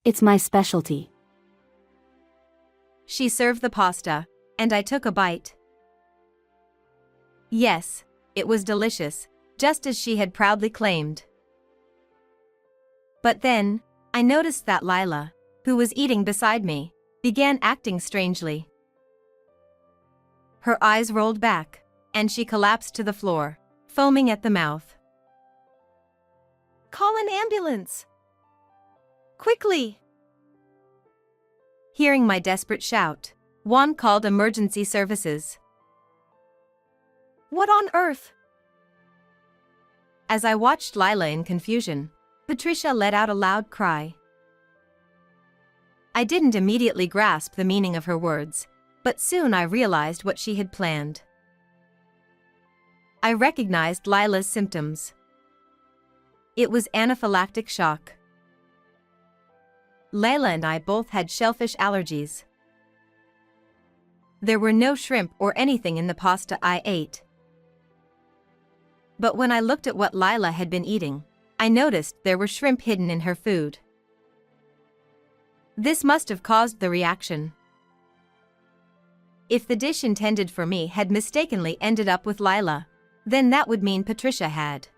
It's my specialty. She served the pasta, and I took a bite. Yes, it was delicious, just as she had proudly claimed. But then, I noticed that Lila, who was eating beside me, began acting strangely. Her eyes rolled back, and she collapsed to the floor, foaming at the mouth. "Call an ambulance! Quickly!" Hearing my desperate shout, Juan called emergency services. "What on earth?" As I watched Lila in confusion, Patricia let out a loud cry. I didn't immediately grasp the meaning of her words, but soon I realized what she had planned. I recognized Lila's symptoms. It was anaphylactic shock. Layla and I both had shellfish allergies. There were no shrimp or anything in the pasta I ate. But when I looked at what Lila had been eating, I noticed there were shrimp hidden in her food. This must have caused the reaction. If the dish intended for me had mistakenly ended up with Lila, then that would mean Patricia had.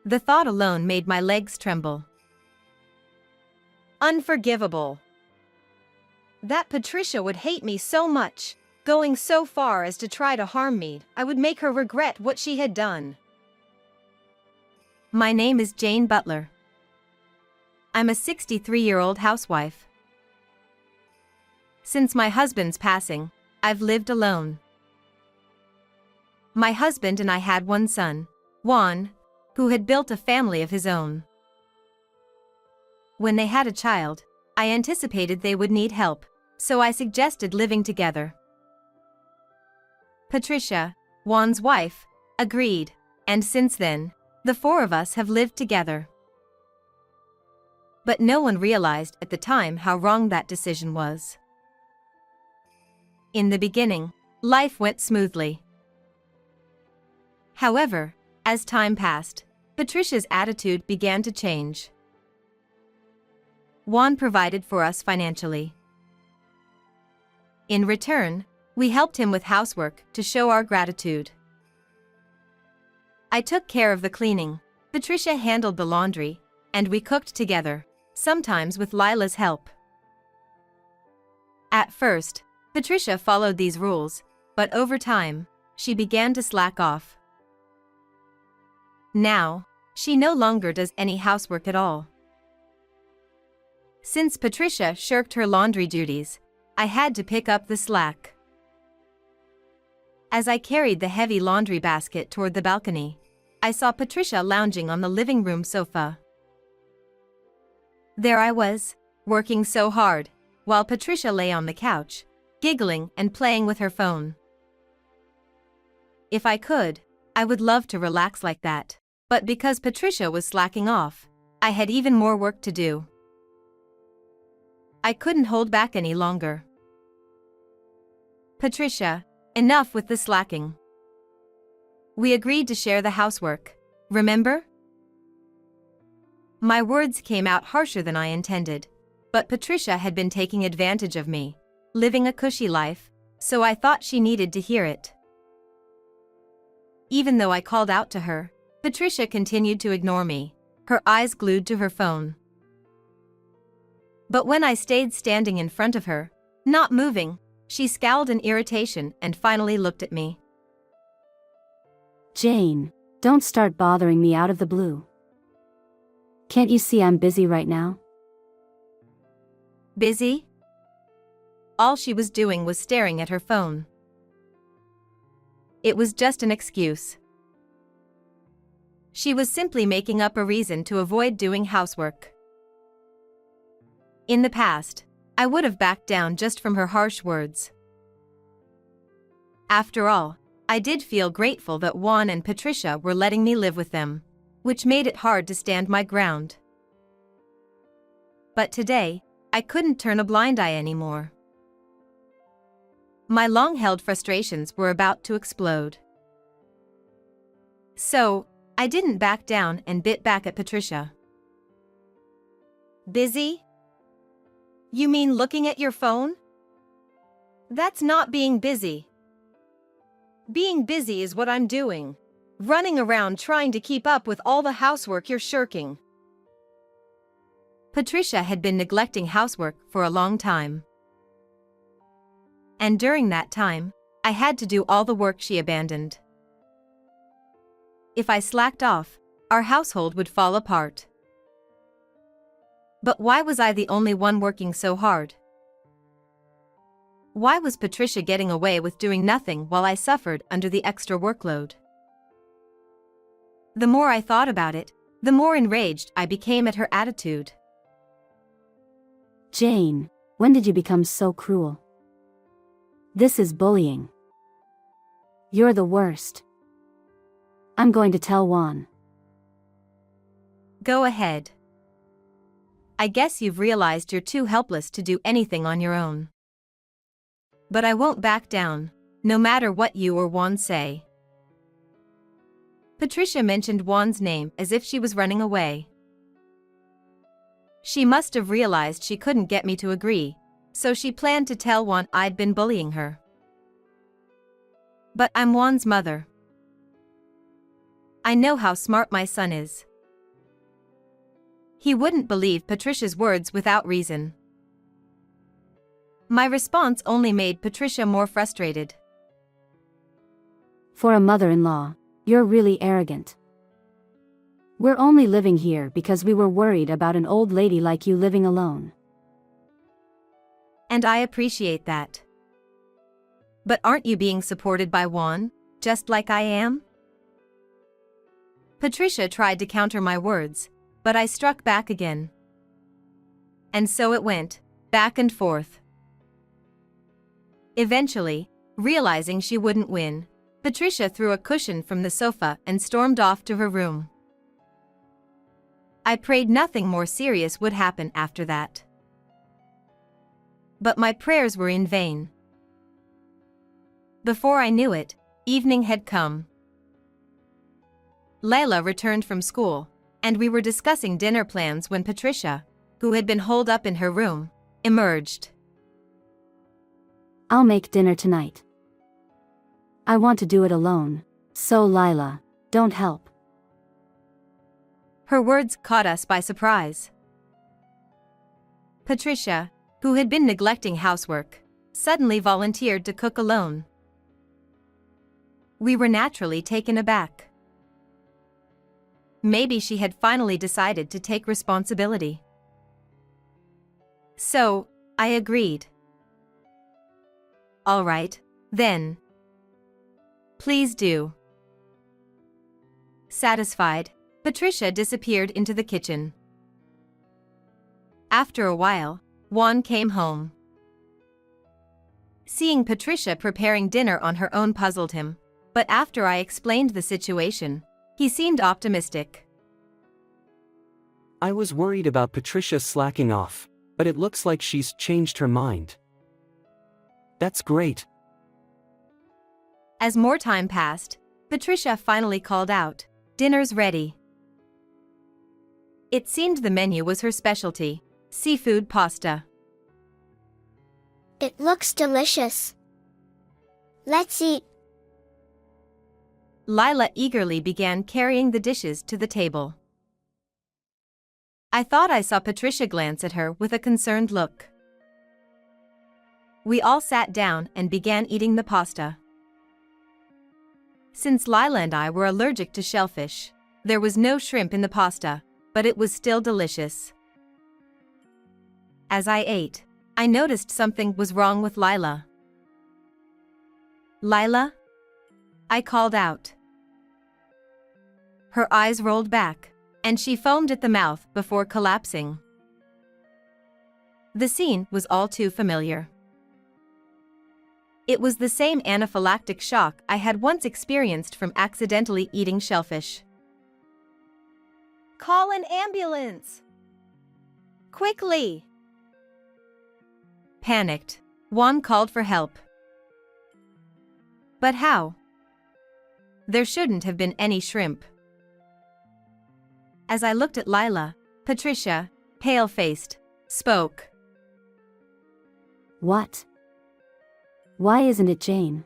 The thought alone made my legs tremble. Unforgivable. That Patricia would hate me so much, going so far as to try to harm me. I would make her regret what she had done. My name is Jane Butler. I'm a 63-year-old housewife. Since my husband's passing, I've lived alone. My husband and I had one son, Juan, who had built a family of his own. When they had a child, I anticipated they would need help, so I suggested living together. Patricia, Juan's wife, agreed, and since then, the four of us have lived together. But no one realized at the time how wrong that decision was. In the beginning, life went smoothly. However, as time passed, Patricia's attitude began to change. Juan provided for us financially. In return, we helped him with housework to show our gratitude. I took care of the cleaning, Patricia handled the laundry, and we cooked together, sometimes with Lila's help. At first, Patricia followed these rules, but over time, she began to slack off. Now, she no longer does any housework at all. Since Patricia shirked her laundry duties, I had to pick up the slack. As I carried the heavy laundry basket toward the balcony, I saw Patricia lounging on the living room sofa. There I was, working so hard, while Patricia lay on the couch, giggling and playing with her phone. If I could, I would love to relax like that, but because Patricia was slacking off, I had even more work to do. I couldn't hold back any longer. "Patricia, enough with the slacking. We agreed to share the housework, remember?" My words came out harsher than I intended, but Patricia had been taking advantage of me, living a cushy life, so I thought she needed to hear it. Even though I called out to her, Patricia continued to ignore me, her eyes glued to her phone. But when I stayed standing in front of her, not moving, she scowled in irritation and finally looked at me. Jane, don't start bothering me out of the blue. Can't you see I'm busy right now? Busy? All she was doing was staring at her phone. It was just an excuse. She was simply making up a reason to avoid doing housework. In the past, I would have backed down just from her harsh words. After all, I did feel grateful that Juan and Patricia were letting me live with them, which made it hard to stand my ground. But today, I couldn't turn a blind eye anymore. My long-held frustrations were about to explode. So, I didn't back down and bit back at Patricia. Busy? You mean looking at your phone? That's not being busy. Being busy is what I'm doing. Running around trying to keep up with all the housework you're shirking. Patricia had been neglecting housework for a long time. And during that time, I had to do all the work she abandoned. If I slacked off, our household would fall apart. But why was I the only one working so hard? Why was Patricia getting away with doing nothing while I suffered under the extra workload? The more I thought about it, the more enraged I became at her attitude. Jane, when did you become so cruel? This is bullying. You're the worst. I'm going to tell Juan. Go ahead. I guess you've realized you're too helpless to do anything on your own. But I won't back down, no matter what you or Juan say. Patricia mentioned Juan's name as if she was running away. She must have realized she couldn't get me to agree, so she planned to tell Juan I'd been bullying her. But I'm Juan's mother. I know how smart my son is. He wouldn't believe Patricia's words without reason. My response only made Patricia more frustrated. For a mother-in-law, you're really arrogant. We're only living here because we were worried about an old lady like you living alone. And I appreciate that. But aren't you being supported by Juan, just like I am? Patricia tried to counter my words, but I struck back again. And so it went, back and forth. Eventually, realizing she wouldn't win, Patricia threw a cushion from the sofa and stormed off to her room. I prayed nothing more serious would happen after that. But my prayers were in vain. Before I knew it, evening had come. Layla returned from school, and we were discussing dinner plans when Patricia, who had been holed up in her room, emerged. I'll make dinner tonight. I want to do it alone, so Lila, don't help. Her words caught us by surprise. Patricia, who had been neglecting housework, suddenly volunteered to cook alone. We were naturally taken aback. Maybe she had finally decided to take responsibility. So, I agreed. All right, then. Please do. Satisfied, Patricia disappeared into the kitchen. After a while, Juan came home. Seeing Patricia preparing dinner on her own puzzled him, but after I explained the situation, he seemed optimistic. I was worried about Patricia slacking off, but it looks like she's changed her mind. That's great. As more time passed, Patricia finally called out, "Dinner's ready." It seemed the menu was her specialty, seafood pasta. It looks delicious. Let's eat. Lila eagerly began carrying the dishes to the table. I thought I saw Patricia glance at her with a concerned look. We all sat down and began eating the pasta. Since Lila and I were allergic to shellfish, there was no shrimp in the pasta, but it was still delicious. As I ate, I noticed something was wrong with Lila. "Lila?" I called out. Her eyes rolled back, and she foamed at the mouth before collapsing. The scene was all too familiar. It was the same anaphylactic shock I had once experienced from accidentally eating shellfish. "Call an ambulance! Quickly!" Panicked, Juan called for help. But how? There shouldn't have been any shrimp. As I looked at Lila, Patricia, pale-faced, spoke. What? Why isn't it Jane?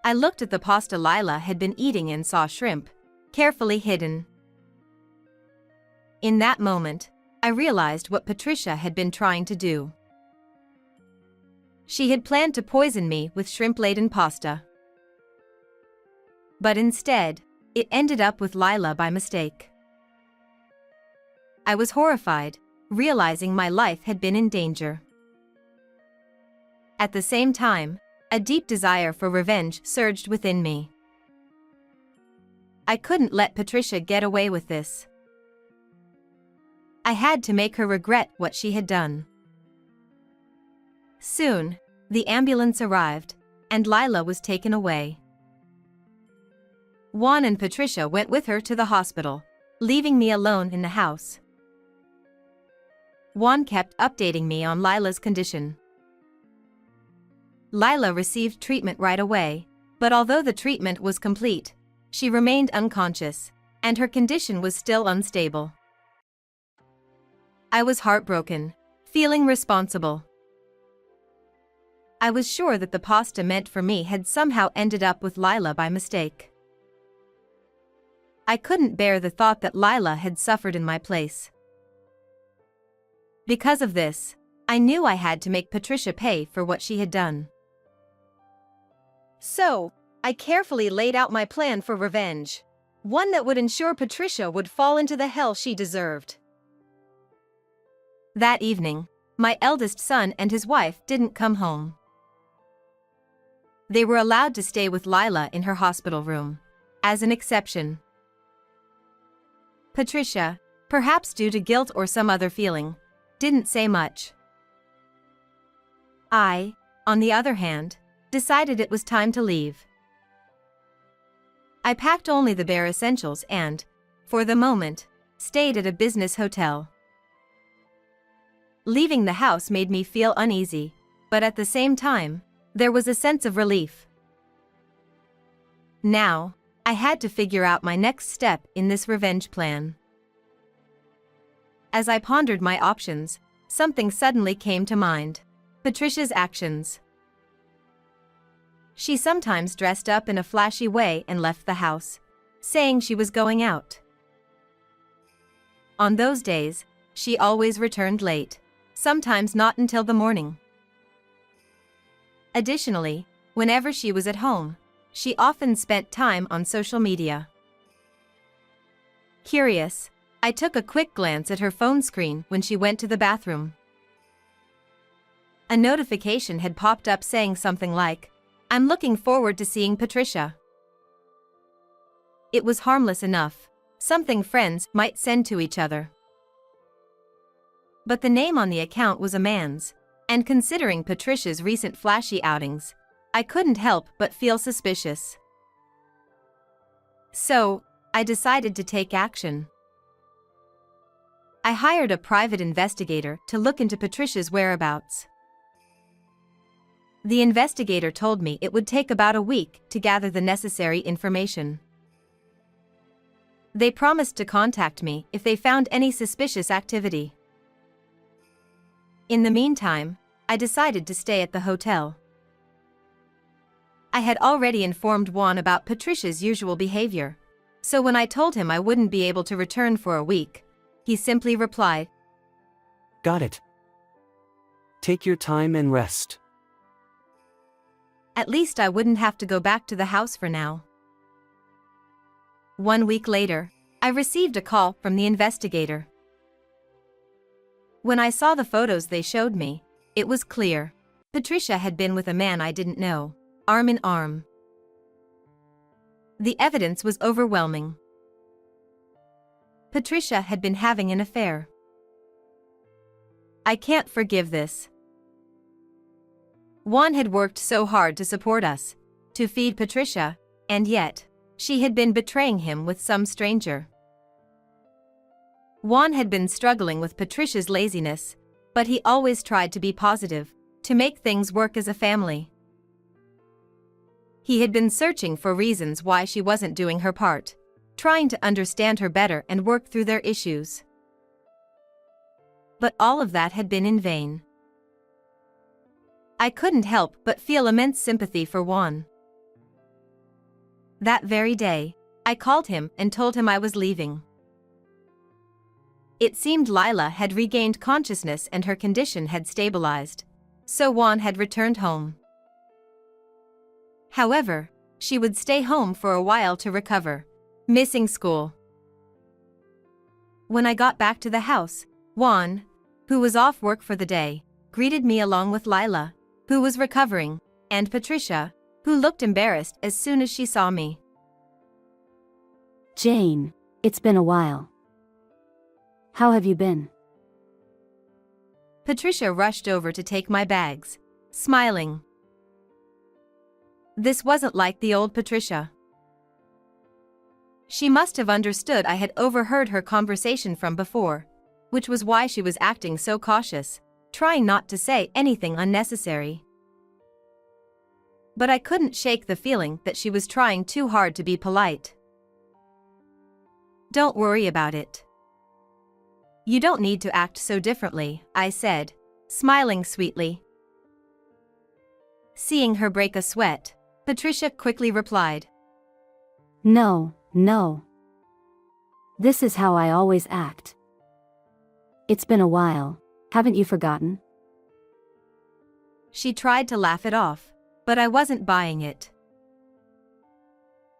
I looked at the pasta Lila had been eating and saw shrimp, carefully hidden. In that moment, I realized what Patricia had been trying to do. She had planned to poison me with shrimp-laden pasta. But instead, it ended up with Lila by mistake. I was horrified, realizing my life had been in danger. At the same time, a deep desire for revenge surged within me. I couldn't let Patricia get away with this. I had to make her regret what she had done. Soon, the ambulance arrived, and Lila was taken away. Juan and Patricia went with her to the hospital, leaving me alone in the house. Juan kept updating me on Lila's condition. Lila received treatment right away, but although the treatment was complete, she remained unconscious, and her condition was still unstable. I was heartbroken, feeling responsible. I was sure that the pasta meant for me had somehow ended up with Lila by mistake. I couldn't bear the thought that Lila had suffered in my place. Because of this, I knew I had to make Patricia pay for what she had done. So, I carefully laid out my plan for revenge, one that would ensure Patricia would fall into the hell she deserved. That evening, my eldest son and his wife didn't come home. They were allowed to stay with Lila in her hospital room, as an exception. Patricia, perhaps due to guilt or some other feeling, didn't say much. I, on the other hand, decided it was time to leave. I packed only the bare essentials and, for the moment, stayed at a business hotel. Leaving the house made me feel uneasy, but at the same time, there was a sense of relief. Now, I had to figure out my next step in this revenge plan. As I pondered my options, something suddenly came to mind: Patricia's actions. She sometimes dressed up in a flashy way and left the house, saying she was going out. On those days, she always returned late, sometimes not until the morning. Additionally, whenever she was at home, she often spent time on social media. Curious, I took a quick glance at her phone screen when she went to the bathroom. A notification had popped up saying something like, "I'm looking forward to seeing Patricia." It was harmless enough, something friends might send to each other. But the name on the account was a man's, and considering Patricia's recent flashy outings, I couldn't help but feel suspicious. So, I decided to take action. I hired a private investigator to look into Patricia's whereabouts. The investigator told me it would take about a week to gather the necessary information. They promised to contact me if they found any suspicious activity. In the meantime, I decided to stay at the hotel. I had already informed Juan about Patricia's usual behavior, so when I told him I wouldn't be able to return for a week, he simply replied, "Got it. Take your time and rest." At least I wouldn't have to go back to the house for now. 1 week later, I received a call from the investigator. When I saw the photos they showed me, it was clear. Patricia had been with a man I didn't know, arm in arm. The evidence was overwhelming. Patricia had been having an affair. I can't forgive this. Juan had worked so hard to support us, to feed Patricia, and yet, she had been betraying him with some stranger. Juan had been struggling with Patricia's laziness, but he always tried to be positive, to make things work as a family. He had been searching for reasons why she wasn't doing her part, trying to understand her better and work through their issues. But all of that had been in vain. I couldn't help but feel immense sympathy for Juan. That very day, I called him and told him I was leaving. It seemed Lila had regained consciousness and her condition had stabilized, so Juan had returned home. However, she would stay home for a while to recover, missing school. When I got back to the house, Juan, who was off work for the day, greeted me along with Lila, who was recovering, and Patricia, who looked embarrassed as soon as she saw me. Jane, it's been a while. How have you been? Patricia rushed over to take my bags, smiling. This wasn't like the old Patricia. She must have understood I had overheard her conversation from before, which was why she was acting so cautious, trying not to say anything unnecessary. But I couldn't shake the feeling that she was trying too hard to be polite. Don't worry about it. You don't need to act so differently, I said, smiling sweetly. Seeing her break a sweat, Patricia quickly replied. No. This is how I always act. It's been a while, haven't you forgotten? She tried to laugh it off, but I wasn't buying it.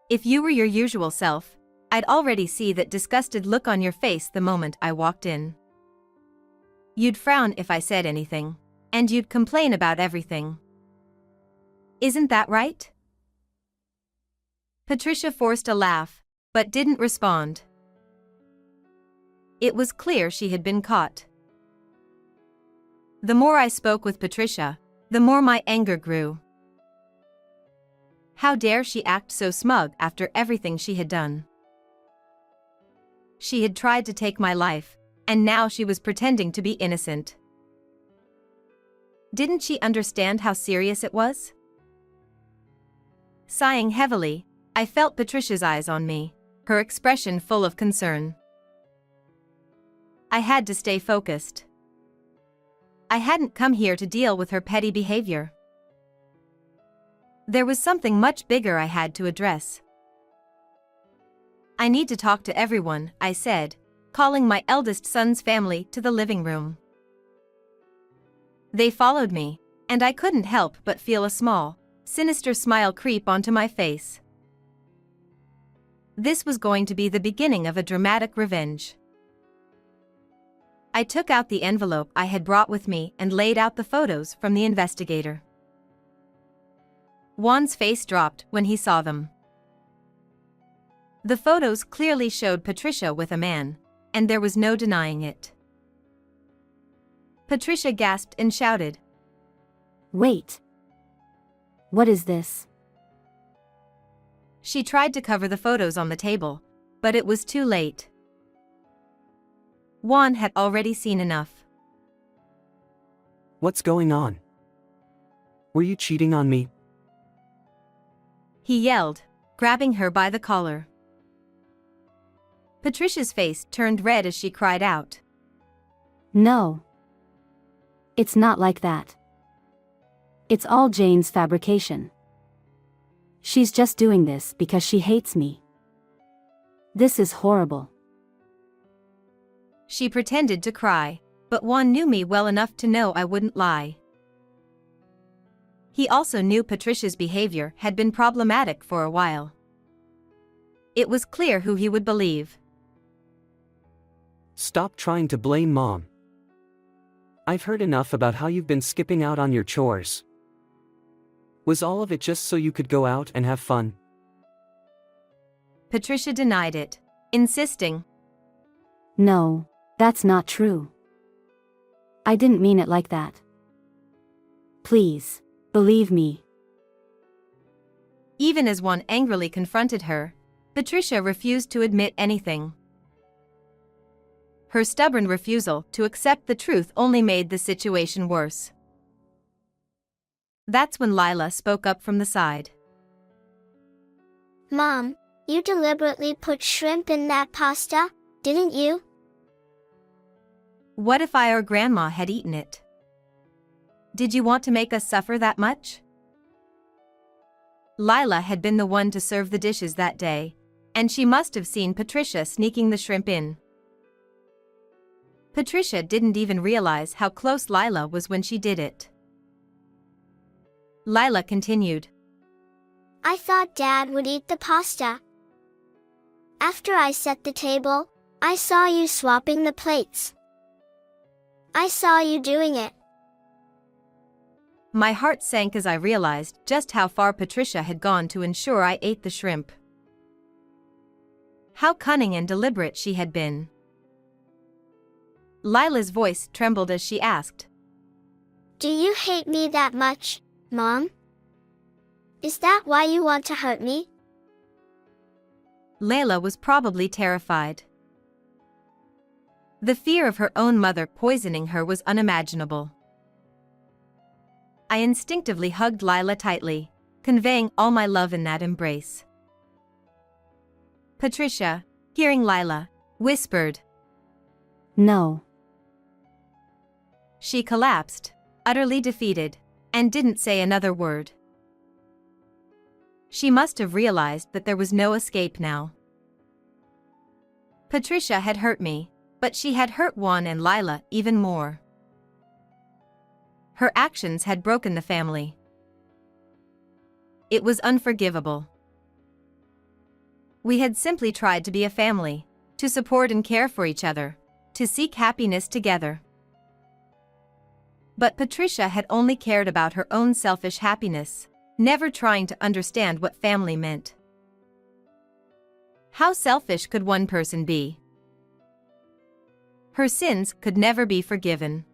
If you were your usual self, I'd already see that disgusted look on your face the moment I walked in. You'd frown if I said anything, and you'd complain about everything. Isn't that right? Patricia forced a laugh, but didn't respond. It was clear she had been caught. The more I spoke with Patricia, the more my anger grew. How dare she act so smug after everything she had done? She had tried to take my life, and now she was pretending to be innocent. Didn't she understand how serious it was? Sighing heavily, I felt Patricia's eyes on me, her expression full of concern. I had to stay focused. I hadn't come here to deal with her petty behavior. There was something much bigger I had to address. I need to talk to everyone, I said, calling my eldest son's family to the living room. They followed me, and I couldn't help but feel a small, sinister smile creep onto my face. This was going to be the beginning of a dramatic revenge. I took out the envelope I had brought with me and laid out the photos from the investigator. Juan's face dropped when he saw them. The photos clearly showed Patricia with a man, and there was no denying it. Patricia gasped and shouted. Wait. What is this? She tried to cover the photos on the table, but it was too late. Juan had already seen enough. What's going on? Were you cheating on me? He yelled, grabbing her by the collar. Patricia's face turned red as she cried out. No. It's not like that. It's all Jane's fabrication. She's just doing this because she hates me. This is horrible. She pretended to cry, but Juan knew me well enough to know I wouldn't lie. He also knew Patricia's behavior had been problematic for a while. It was clear who he would believe. Stop trying to blame Mom. I've heard enough about how you've been skipping out on your chores. Was all of it just so you could go out and have fun? Patricia denied it, insisting. No, that's not true. I didn't mean it like that. Please, believe me. Even as Juan angrily confronted her, Patricia refused to admit anything. Her stubborn refusal to accept the truth only made the situation worse. That's when Lila spoke up from the side. Mom, you deliberately put shrimp in that pasta, didn't you? What if I or Grandma had eaten it? Did you want to make us suffer that much? Lila had been the one to serve the dishes that day, and she must have seen Patricia sneaking the shrimp in. Patricia didn't even realize how close Lila was when she did it. Lila continued. I thought Dad would eat the pasta. After I set the table, I saw you swapping the plates. I saw you doing it. My heart sank as I realized just how far Patricia had gone to ensure I ate the shrimp. How cunning and deliberate she had been. Lila's voice trembled as she asked, Do you hate me that much, Mom? Is that why you want to hurt me? Layla was probably terrified. The fear of her own mother poisoning her was unimaginable. I instinctively hugged Lila tightly, conveying all my love in that embrace. Patricia, hearing Lila, whispered. No. She collapsed, utterly defeated, and didn't say another word. She must have realized that there was no escape now. Patricia had hurt me, but she had hurt Juan and Lila even more. Her actions had broken the family. It was unforgivable. We had simply tried to be a family, to support and care for each other, to seek happiness together. But Patricia had only cared about her own selfish happiness, never trying to understand what family meant. How selfish could one person be? Her sins could never be forgiven.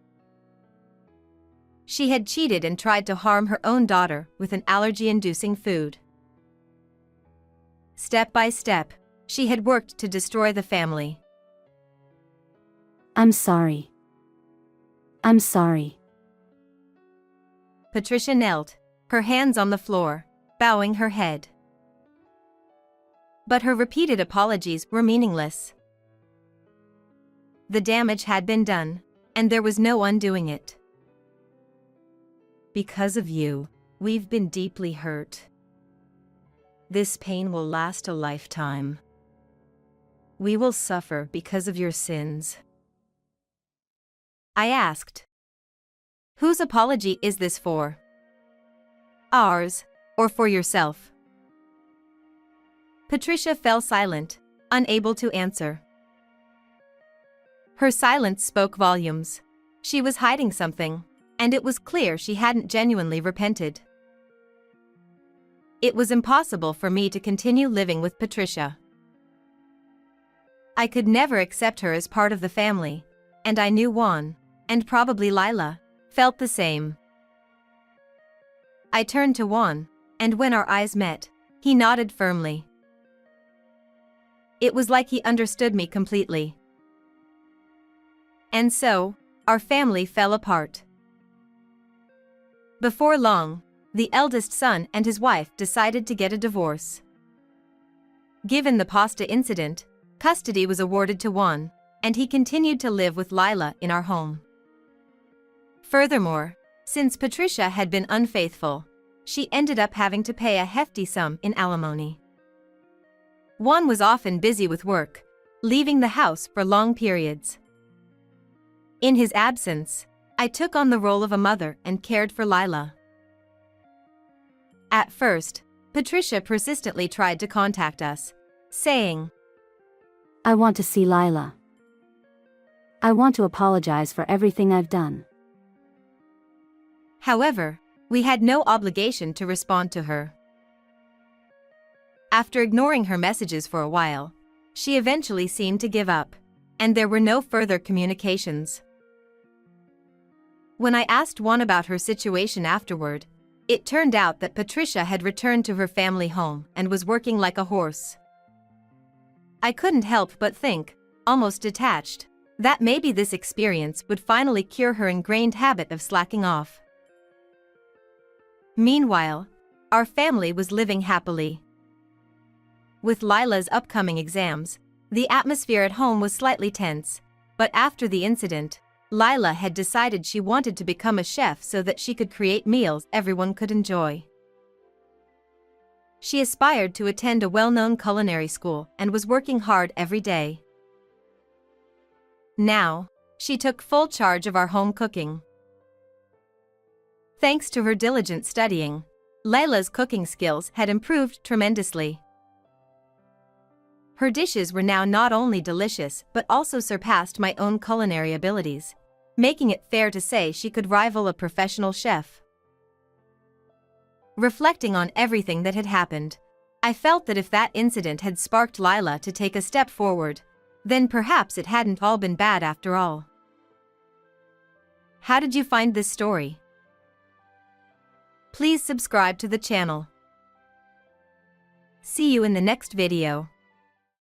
She had cheated and tried to harm her own daughter with an allergy-inducing food. Step by step, she had worked to destroy the family. I'm sorry. I'm sorry. Patricia knelt, her hands on the floor, bowing her head. But her repeated apologies were meaningless. The damage had been done, and there was no undoing it. Because of you, we've been deeply hurt. This pain will last a lifetime. We will suffer because of your sins. I asked. Whose apology is this for? Ours, or for yourself? Patricia fell silent, unable to answer. Her silence spoke volumes. She was hiding something, and it was clear she hadn't genuinely repented. It was impossible for me to continue living with Patricia. I could never accept her as part of the family, and I knew Juan, and probably Lila, felt the same. I turned to Juan, and when our eyes met, he nodded firmly. It was like he understood me completely. And so, our family fell apart. Before long, the eldest son and his wife decided to get a divorce. Given the pasta incident, custody was awarded to Juan, and he continued to live with Lila in our home. Furthermore, since Patricia had been unfaithful, she ended up having to pay a hefty sum in alimony. Juan was often busy with work, leaving the house for long periods. In his absence, I took on the role of a mother and cared for Lila. At first, Patricia persistently tried to contact us, saying, I want to see Lila. I want to apologize for everything I've done. However, we had no obligation to respond to her. After ignoring her messages for a while, she eventually seemed to give up, and there were no further communications. When I asked Juan about her situation afterward, it turned out that Patricia had returned to her family home and was working like a horse. I couldn't help but think, almost detached, that maybe this experience would finally cure her ingrained habit of slacking off. Meanwhile, our family was living happily. With Lila's upcoming exams, the atmosphere at home was slightly tense, but after the incident, Lila had decided she wanted to become a chef so that she could create meals everyone could enjoy. She aspired to attend a well-known culinary school and was working hard every day. Now, she took full charge of our home cooking. Thanks to her diligent studying, Lila's cooking skills had improved tremendously. Her dishes were now not only delicious but also surpassed my own culinary abilities, making it fair to say she could rival a professional chef. Reflecting on everything that had happened, I felt that if that incident had sparked Lila to take a step forward, then perhaps it hadn't all been bad after all. How did you find this story? Please subscribe to the channel. See you in the next video.